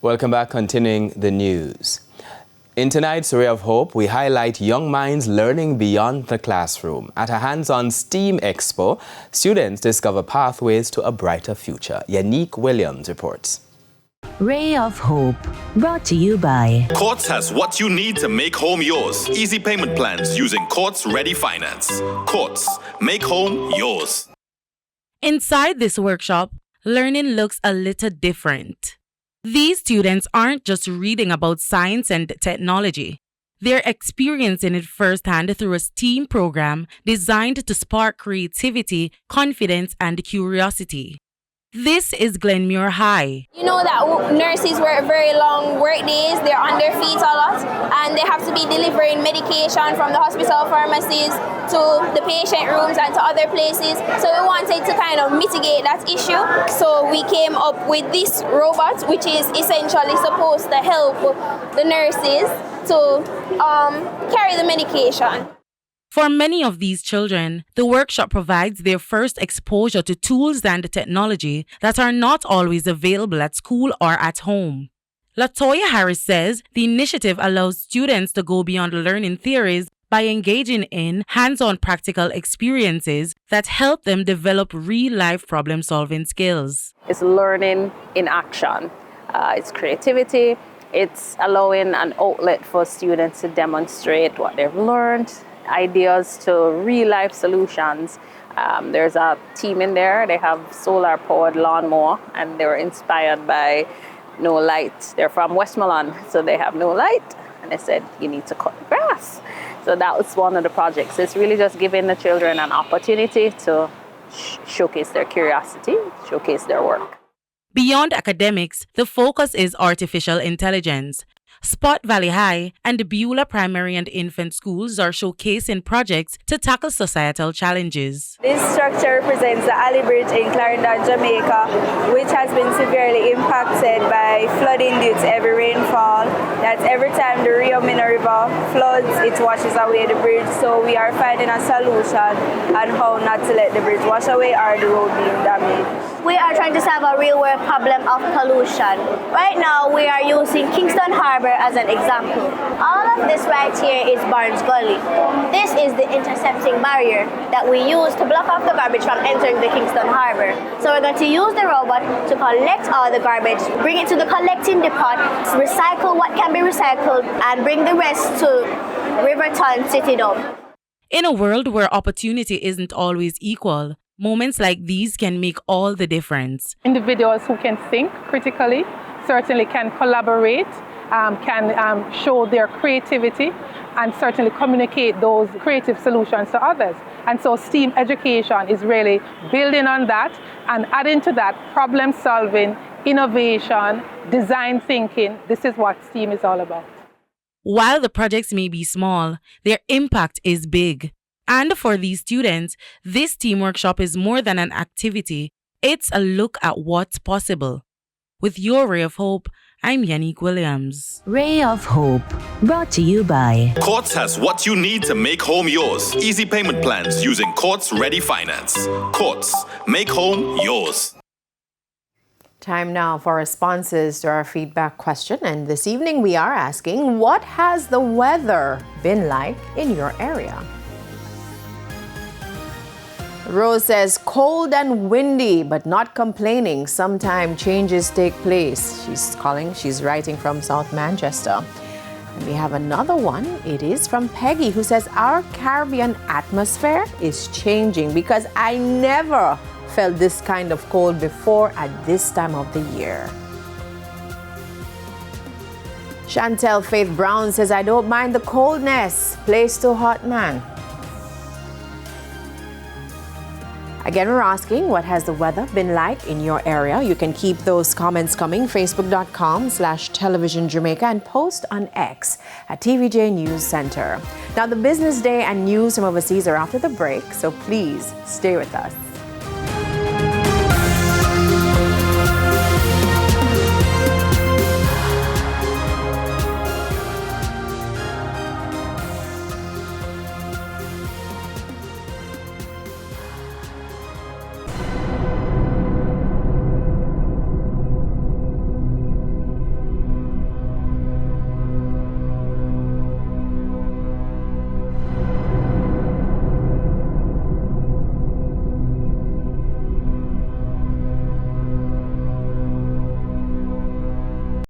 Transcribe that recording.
Welcome back, continuing the news. In tonight's Ray of Hope, we highlight young minds learning beyond the classroom. At a hands-on STEAM Expo, students discover pathways to a brighter future. Yannick Williams reports. Ray of Hope, brought to you by Quartz has what you need to make home yours. Easy payment plans using Quartz Ready Finance. Quartz, make home yours. Inside this workshop, learning looks a little different. These students aren't just reading about science and technology. They're experiencing it firsthand through a STEAM program designed to spark creativity, confidence, and curiosity. This is Glenmuir High. You know that nurses work very long work days, they're on their feet a lot, and they have to be delivering medication from the hospital pharmacies to the patient rooms and to other places. So we wanted to kind of mitigate that issue. So we came up with this robot, which is essentially supposed to help the nurses to carry the medication. For many of these children, the workshop provides their first exposure to tools and technology that are not always available at school or at home. Latoya Harris says the initiative allows students to go beyond learning theories by engaging in hands-on practical experiences that help them develop real-life problem-solving skills. It's learning in action. It's creativity. It's allowing an outlet for students to demonstrate what they've learned, ideas to real-life solutions. There's a team in there. They have solar-powered lawnmower, and they were inspired by no light. They're from Westmoreland, so they have no light, and they said, you need to cut grass. So that was one of the projects. It's really just giving the children an opportunity to showcase their curiosity, showcase their work. Beyond academics, the focus is artificial intelligence. Spot Valley High and the Beulah Primary and Infant Schools are showcasing projects to tackle societal challenges. This structure represents the Alley Bridge in Clarendon, Jamaica, which has been severely impacted by flooding due to heavy rainfall. That's every time the Rio Minna River floods, it washes away the bridge. So we are finding a solution on how not to let the bridge wash away or the road being damaged. We are trying to solve a real-world problem of pollution. Right now, we are using Kingston Harbor as an example. All of this right here is Barnes Gully. This is the intercepting barrier that we use to block off the garbage from entering the Kingston Harbor. So we're going to use the robot to collect all the garbage, bring it to the collecting depot, recycle what can be recycled, and bring the rest to Riverton City Dump. In a world where opportunity isn't always equal, moments like these can make all the difference. Individuals who can think critically certainly can collaborate, can show their creativity, and certainly communicate those creative solutions to others. And so STEAM education is really building on that and adding to that problem solving, innovation, design thinking. This is what STEAM is all about. While the projects may be small, their impact is big. And for these students, this STEAM workshop is more than an activity. It's a look at what's possible. With your Ray of Hope, I'm Yannick Williams. Ray of Hope, brought to you by Quartz has what you need to make home yours. Easy payment plans using Quartz Ready Finance. Quartz, make home yours. Time now for responses to our feedback question. And this evening we are asking, what has the weather been like in your area? Rose says, cold and windy, but not complaining. Sometimes changes take place. She's writing from South Manchester. And we have another one. It is from Peggy, who says, our Caribbean atmosphere is changing because I never felt this kind of cold before at this time of the year. Chantel Faith Brown says, I don't mind the coldness. Place too hot, man. Again, we're asking, what has the weather been like in your area? You can keep those comments coming. Facebook.com/Television Jamaica and post on X at TVJ News Center. Now, the business day and news from overseas are after the break, so please stay with us.